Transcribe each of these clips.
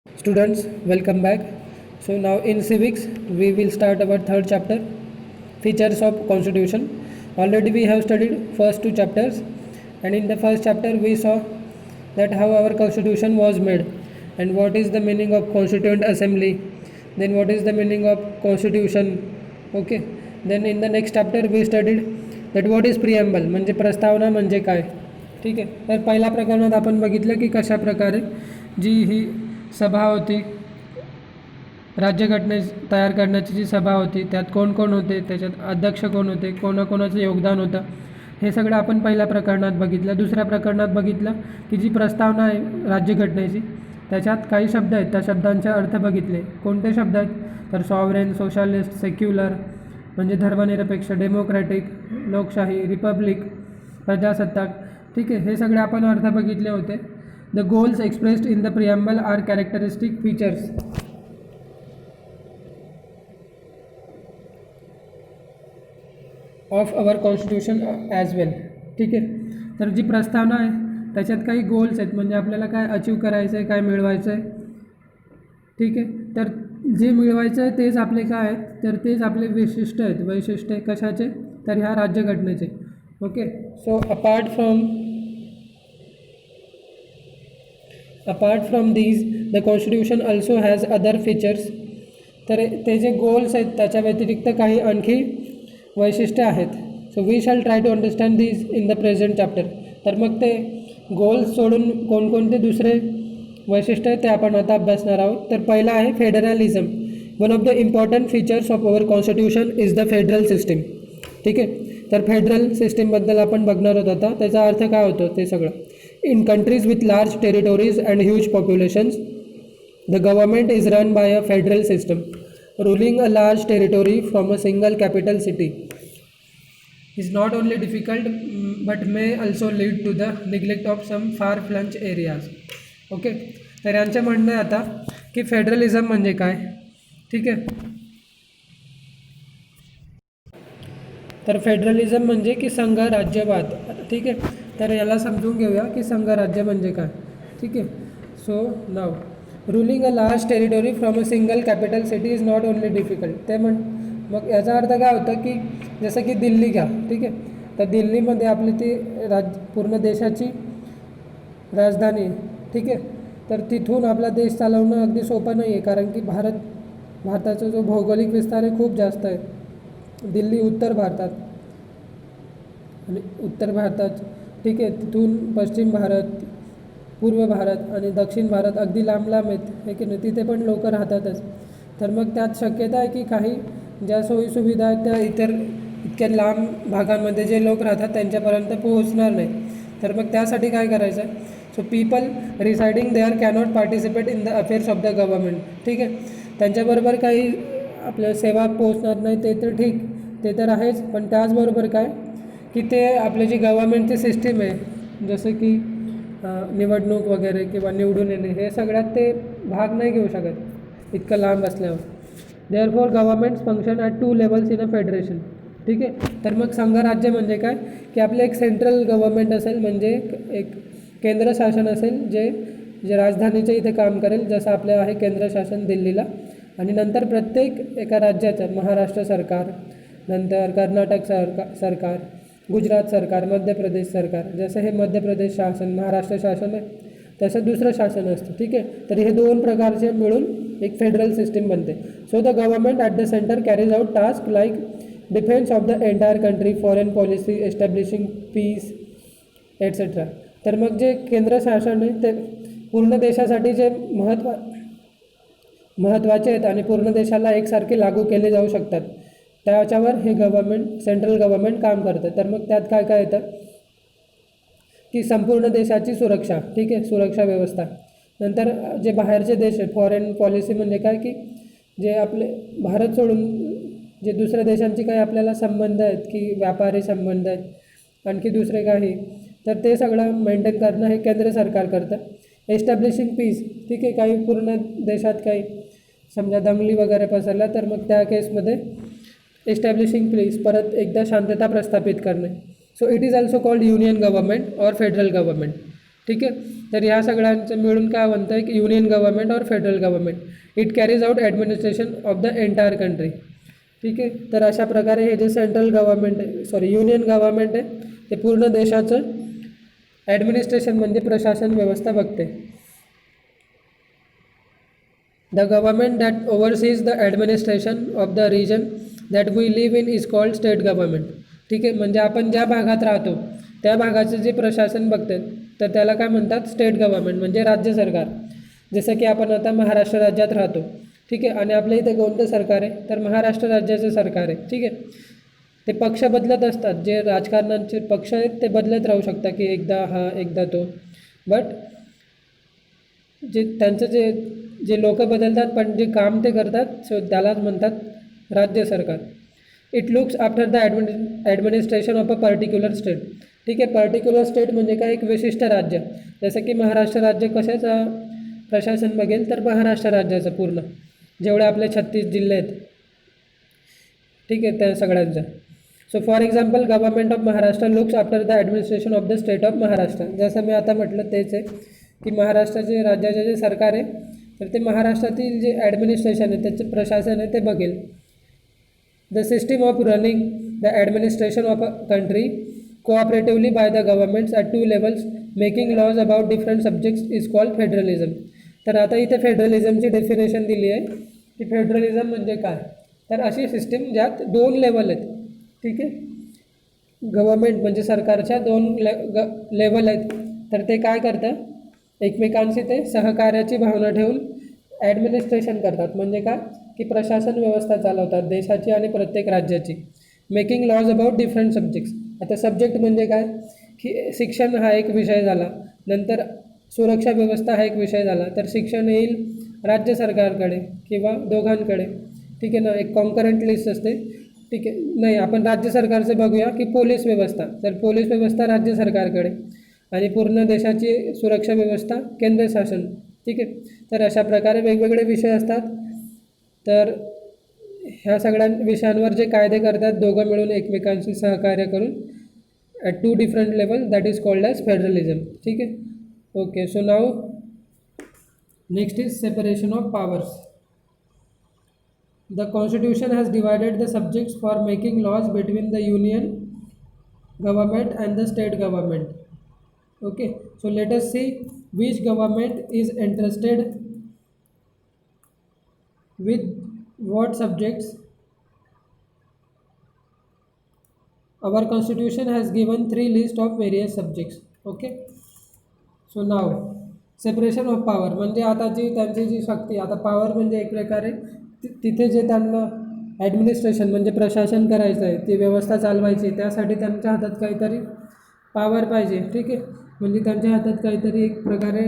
Students, welcome back. So now in civics, we will start our third chapter, features of constitution. Already we have studied first two chapters, and in the first chapter we saw that how our constitution was made and what is the meaning of constituent assembly, then what is the meaning of constitution. Okay, then in the next chapter we studied that what is preamble म्हणजे प्रस्तावना म्हणजे काय. ठीक आहे, तर पहिल्या प्रकरणात आपण बघितलं की कशा प्रकारे जी ही सभा होती, राज्यघटने तयार करण्याची जी सभा होती त्यात कोण कोण होते, त्याच्यात अध्यक्ष कोण होते, कोणाकोणाचं योगदान होतं, हे सगळं आपण पहिल्या प्रकरणात बघितलं. दुसऱ्या प्रकरणात बघितलं की जी प्रस्तावना आहे राज्यघटनेची त्याच्यात काही शब्द आहेत, त्या शब्दांचे अर्थ बघितले. कोणते शब्द आहेत तर सॉव्हरेन, सोशलिस्ट, सेक्युलर म्हणजे धर्मनिरपेक्ष, डेमोक्रॅटिक लोकशाही, रिपब्लिक प्रजासत्ताक. ठीक आहे, हे सगळे आपण अर्थ बघितले होते. The goals expressed in the preamble are characteristic features of our constitution as well. ठीक आहे, तर जी प्रस्तावना आहे त्याच्यात काही गोल्स आहेत, म्हणजे आपल्याला काय अचीव करायचं आहे, काय मिळवायचं आहे. ठीक आहे, तर जे मिळवायचं आहे तेच आपले काय आहेत तर तेच आपले विशिष्ट आहेत, वैशिष्ट्य कशाचे तर ह्या राज्यघटनेचे. Okay, so apart from these the constitution also has other features. तर ते जे गोल्स आहेत त्याच्या व्यतिरिक्त काही आणखी वैशिष्ट्य आहेत. So we shall try to understand these in the present chapter. तर मग ते गोल्स सोडून कोणकोणते दुसरे वैशिष्ट्य ते आपण आता अभ्यासणार आहोत. तर पहिला आहे federalism. One of the important features of our constitution is the federal system. ठीक आहे, तर फेडरल सिस्टीमबद्दल आपण बघणार आहोत आता. त्याचा अर्थ काय होतो ते सगळं. In countries with large territories and huge populations the government is run by a federal system ruling a large territory from a single capital city is not only difficult but may also lead to the neglect of some far-flung areas. Okay, तर यांचं म्हणणं आहे आता की federalism म्हणजे काय. ठीक आहे, तर फेडरलिझम म्हणजे की संघ राज्यवाद. ठीक आहे, तर याला समजून घेऊया की संघ राज्य म्हणजे काय. ठीक आहे, so now ruling a large territory from a single capital city is not only difficult. ते मग याचा अर्थ काय होतं की जसं की दिल्ली घ्या. ठीक आहे, तर दिल्लीमध्ये आपली ती पूर्ण देशाची राजधानी. ठीक आहे, तर तिथून आपला देश चालवणं अगदी सोपं नाही आहे, कारण की भारताचा जो भौगोलिक विस्तार आहे खूप जास्त आहे. दिल्ली उत्तर भारतात आणि उत्तर भारतात. ठीक आहे, तिथून पश्चिम भारत, पूर्व भारत आणि दक्षिण भारत अगदी लांब लांब आहेत, हे की नाही, तिथे पण लोक राहतातच. तर मग त्यात शक्यता आहे की काही ज्या सोयीसुविधा आहेत त्या इतक्या लांब भागांमध्ये जे लोक राहतात त्यांच्यापर्यंत पोहोचणार नाही. तर मग त्यासाठी काय करायचं आहे. So people residing there cannot participate in the affairs of the government. ठीक आहे, त्यांच्याबरोबर काही आपल्या सेवा पोहोचणार नाही ते तर ठीक, ते तर आहेच, पण त्याचबरोबर काय की ते आपले जी गव्हर्नमेंटची सिस्टीम आहे जसं की निवडणूक वगैरे किंवा निवडून येणे, हे सगळ्यात ते भाग नाही घेऊ शकत इतकं लांब असल्यावर. Therefore governments function at 2 levels in a federation. ठीक आहे, तर मग संघराज्य म्हणजे काय की आपलं एक सेंट्रल गव्हर्नमेंट असेल, म्हणजे एक केंद्र शासन असेल जे राजधानीच्या इथे काम करेल, जसं आपलं आहे केंद्र शासन दिल्लीला. आणि नंतर प्रत्येक एका राज्याचं महाराष्ट्र सरकार, नंतर कर्नाटक सरकार, गुजरात सरकार, मध्य प्रदेश सरकार, जसं हे मध्य प्रदेश शासन महाराष्ट्र शासन आहे तसं दुसरं शासन असतं. ठीक आहे, तर हे दोन प्रकारचे मिळून एक फेडरल सिस्टीम बनते. So the government at the centre carries out task like defence of the entire country, foreign policy, establishing peace etcetera. तर मग जे केंद्र शासन आहे ते पूर्ण देशासाठी जे महत्त्वाचे आहेत आणि पूर्ण देशाला एकसारखे लागू केले जाऊ शकतात त्याच्यावर हे सेंट्रल गव्हर्नमेंट काम करतं. तर मग त्यात काय काय येतं की संपूर्ण देशाची सुरक्षा. ठीक आहे, सुरक्षा व्यवस्था. नंतर जे बाहेरचे देश आहेत, फॉरेन पॉलिसी म्हणजे काय की जे आपले भारत सोडून जे दुसऱ्या देशांची काही आपल्याला संबंध आहेत की व्यापारी संबंध आहेत, आणखी दुसरे काही, तर ते सगळं मेंटेन करणं हे केंद्र सरकार करतं. Establishing peace. ठीक आहे, काही पूर्ण देशात काही समजा दंगली वगैरे पसरल्या तर मग त्या केसमध्ये एस्टॅब्लिशिंग पीस, परत एकदा शांतता प्रस्थापित करणे. So it is also called union government और फेडरल गव्हर्नमेंट. ठीक आहे. तर ह्या सगळ्यांचं मिळून काय म्हणतं आहे की युनियन गव्हर्नमेंट और federal government it carries out administration of the entire country. ठीक आहे. तर अशा प्रकारे हे जे सेंट्रल गव्हर्नमेंट आहे युनियन गव्हर्नमेंट आहे ते पूर्ण देशाचं ॲडमिनिस्ट्रेशन म्हणजे प्रशासन व्यवस्था बघते. The government that oversees the administration of the region that we live in is called state government. ठीक आहे. म्हणजे आपण ज्या भागात राहतो त्या भागाचं जे प्रशासन बघते तर त्याला काय म्हणतात स्टेट गव्हर्नमेंट म्हणजे राज्य सरकार. जसं की आपण आता महाराष्ट्र राज्यात राहतो. ठीक आहे. आणि आपल्या इथे कोणतं सरकार आहे तर महाराष्ट्र राज्याचं सरकार आहे. ठीक आहे. ते पक्ष बदलत असतात, जे राजकारणाचे पक्ष आहेत ते बदलत राहू शकतात की एकदा हा एकदा तो, बट जे त्यांचं जे लोक बदलतात पण जे काम ते करतात सो त्यालाच म्हणतात राज्य सरकार. It looks after the administration of a particular state. ठीक आहे. पर्टिक्युलर स्टेट म्हणजे काय एक विशिष्ट राज्य. जसं की महाराष्ट्र राज्य कशाचं प्रशासन बघेल तर महाराष्ट्र राज्याचं पूर्ण जेवढे आपले 36 जिल्हे आहेत. ठीक आहे. त्या सगळ्यांचं. So for example government of Maharashtra looks after the administration of the state of Maharashtra. जसं मी आता म्हटलं तेच आहे की महाराष्ट्राचे राज्याचे जे सरकार आहे तर ते महाराष्ट्रातील जे ॲडमिनिस्ट्रेशन आहे त्याचं प्रशासन आहे ते बघेल. The system of running the administration of a country cooperatively by the governments at 2 levels making laws about different subjects is called federalism. तर आता इथे फेडरलिझमची डेफिनेशन दिली आहे की फेडरलिझम म्हणजे काय. तर अशी सिस्टीम ज्यात 2 लेवल आहेत. ठीक आहे. गव्हर्नमेंट म्हणजे सरकारच्या 2 लेवल आहेत. तर ते काय करतं एकमेकांशी ते सहकार्याची भावना ठेवून ॲडमिनिस्ट्रेशन करतात. म्हणजे काय की प्रशासन व्यवस्था चालवतात देशाची आणि प्रत्येक राज्याची. Making laws about different subjects. आता सब्जेक्ट म्हणजे काय की शिक्षण हा एक विषय झाला, नंतर सुरक्षा व्यवस्था हा एक विषय झाला, तर शिक्षण येईल राज्य सरकारकडे किंवा दोघांकडे. ठीक आहे ना. एक कॉन्करंट लिस्ट असते. ठीक आहे. नाही आपण राज्य सरकारचं बघूया की पोलीस व्यवस्था, तर पोलीस व्यवस्था राज्य सरकारकडे आणि पूर्ण देशाची सुरक्षा व्यवस्था केंद्र शासन. ठीक आहे. तर अशा प्रकारे वेगवेगळे विषय असतात. तर ह्या सगळ्या विषयांवर जे कायदे करतात दोघं मिळून एकमेकांशी सहकार्य करून at 2 different level that is called as federalism. ठीक आहे. Okay. So now next is separation of powers. The Constitution has divided the subjects for making laws between the Union government and the state government. Okay, so let us see which government is entrusted with what subjects. Our Constitution has given 3 lists of various subjects. Okay, so now separation of power म्हणजे आता जी त्यांची जी शक्ती, आता power म्हणजे एक प्रकारे तिथे जे त्यांना ॲडमिनिस्ट्रेशन म्हणजे प्रशासन करायचं आहे, ती व्यवस्था चालवायची, त्यासाठी त्यांच्या हातात काहीतरी पॉवर पाहिजे. ठीक आहे. म्हणजे त्यांच्या हातात काहीतरी एक प्रकारे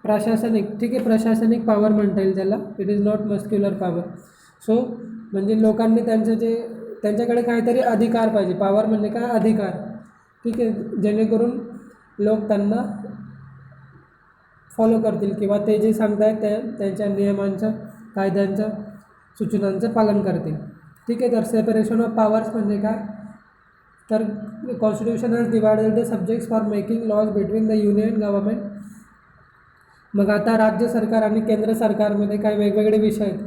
प्रशासनिक, ठीक आहे, प्रशासनिक पॉवर म्हणता येईल त्याला. It is not muscular power. So म्हणजे लोकांनी त्यांच्याकडे काहीतरी अधिकार पाहिजे. पॉवर म्हणजे काय अधिकार. ठीक आहे. जेणेकरून लोक त्यांना फॉलो करतील किंवा ते जे सांगत आहेत त्यांच्या नियमांचं कायद्यांचं सूचनांचं पालन करतील. ठीक आहे. तर सेपरेशन ऑफ पॉवर्स म्हणजे काय तर constitution has divided the subjects for making laws between the union government. मग आता राज्य सरकार आणि केंद्र सरकारमध्ये काही वेगवेगळे विषय आहेत.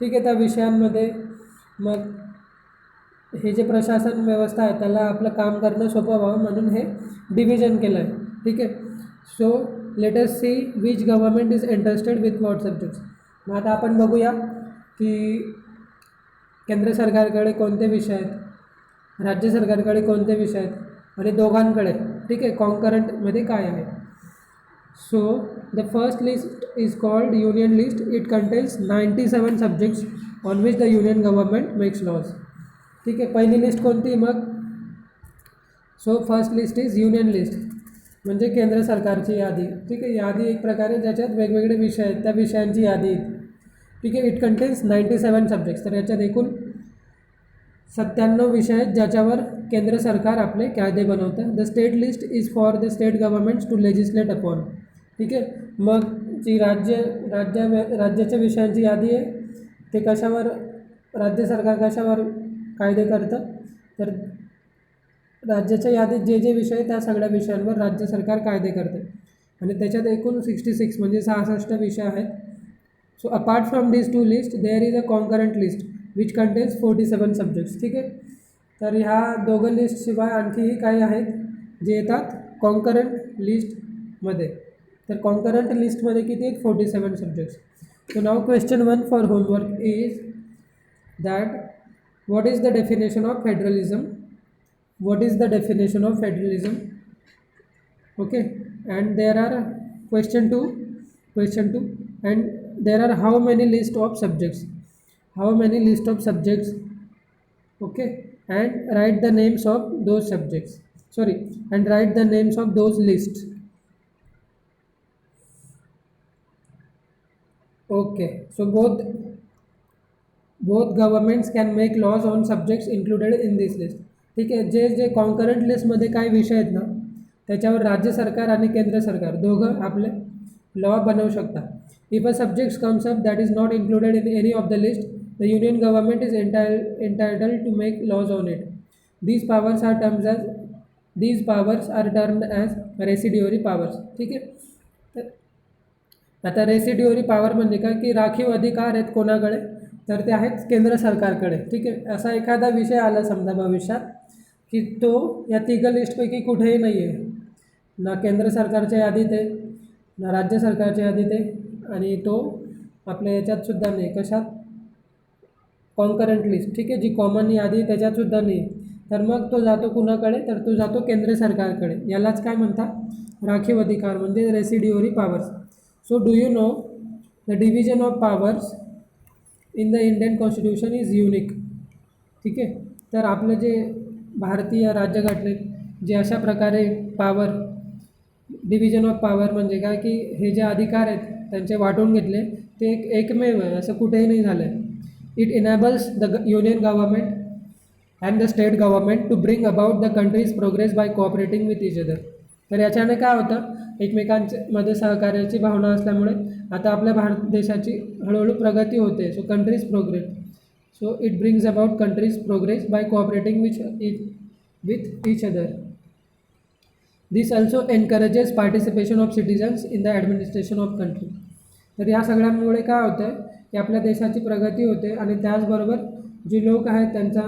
ठीक आहे. त्या विषयांमध्ये मग हे जे प्रशासन व्यवस्था आहे त्याला आपलं काम करणं सोपं व्हावं म्हणून हे डिव्हिजन केलं आहे. ठीक आहे. So let us see which government is interested with what subjects. मग आता आपण बघूया की केंद्र सरकारकडे कोणते विषय आहेत, राज्य सरकारकडे कोणते विषय आहेत आणि दोघांकडे. ठीक आहे. कॉन्करंटमध्ये काय आहे. So the first list is called union list. It contains 97 subjects on which the union government makes laws. ठीक आहे. पहिली लिस्ट कोणती मग. So first list is union list म्हणजे केंद्र सरकारची यादी. ठीक आहे. यादी एक प्रकारे ज्याच्यात वेगवेगळे विषय आहेत त्या विषयांची यादी. ठीक आहे. It contains 97 subjects. तर याच्यात एकूण 97 विषय आहेत ज्याच्यावर केंद्र सरकार आपले कायदे बनवतं. The state list is for the state governments to legislate upon. ठीक आहे. मग जी राज्याच्या विषयांची यादी आहे ते कशावर राज्य सरकार कशावर कायदे करतं तर राज्याच्या यादीत जे जे विषय त्या सगळ्या विषयांवर राज्य सरकार कायदे करते आणि त्याच्यात एकूण 66 म्हणजे 66 विषय आहेत. So apart from this two list there is a concurrent list which contains 47 subjects. ठीक आहे. तर ह्या दोघं लिस्टशिवाय आणखीही काही आहेत जे येतात कॉन्करंट लिस्टमध्ये. तर कॉन्करंट लिस्टमध्ये किती आहेत 47 subjects. So now question 1 for homework is that what is the definition of federalism, what is the definition of federalism. Okay, and there are question 2 and there are how many list of subjects, how many list of subjects. Okay, and write the names of those subjects, sorry, and write the names of those lists. Okay, so both governments can make laws on subjects included in this list. ठीक आहे. जे जे concurrent लिस्टमध्ये काय विषय आहेत ना त्याच्यावर राज्य सरकार आणि केंद्र सरकार दोघं आपले लॉ बनवू शकतात. If a subjects comes up that is not included in any of the list the union government is entitled to make laws on it. These powers are termed as residuary powers. ठीक आहे. तर आता रेसिड्युअरी power म्हणजे काय की राखीव अधिकार आहेत कोणाकडे तर ते आहेत केंद्र सरकारकडे. ठीक आहे. असा एखादा विषय आला समजा भविष्यात की तो या तिघं लिस्टपैकी कुठेही नाही आहे, ना केंद्र सरकारच्या यादीत आहे ना राज्य सरकारच्या यादीत आहे आणि तो आपल्या याच्यातसुद्धा नाही, कशात कॉन्करंट लिस्ट. ठीक आहे. जी कॉमन यादी त्याच्यातसुद्धा नाही. तर मग तो जातो कुणाकडे तर तो जातो केंद्र सरकारकडे. यालाच काय म्हणतात राखीव अधिकार म्हणजे residuary powers. So do you know the division of powers in the Indian constitution is unique. ठीक आहे. तर आपलं जे भारतीय राज्यघटनेत जे अशा प्रकारे पावर डिव्हिजन ऑफ पावर म्हणजे काय की हे जे अधिकार आहेत त्यांचे वाटून घेतले ते एकमेव आहे, असं कुठेही नाही झालं आहे. It enables the union government and the state government to bring about the country's progress by cooperating with each other. तर याच्याने काय होतं एकमेकांमध्ये सहकार्याची भावना असल्यामुळे आता आपल्या भारत देशाची हळूहळू प्रगती होते. So country's progress, so it brings about country's progress by cooperating with each other. This also encourages participation of citizens in the administration of country. तर या सगळ्यांमुळे काय होतं आहे की आपल्या देशाची प्रगती होते आणि त्याचबरोबर जे लोक आहेत त्यांचा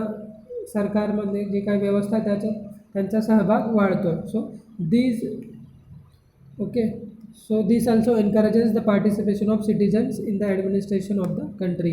सरकारमध्ये जे काही व्यवस्था त्यांचा सहभाग वाढतो. So this also encourages the participation of citizens in the administration of the country.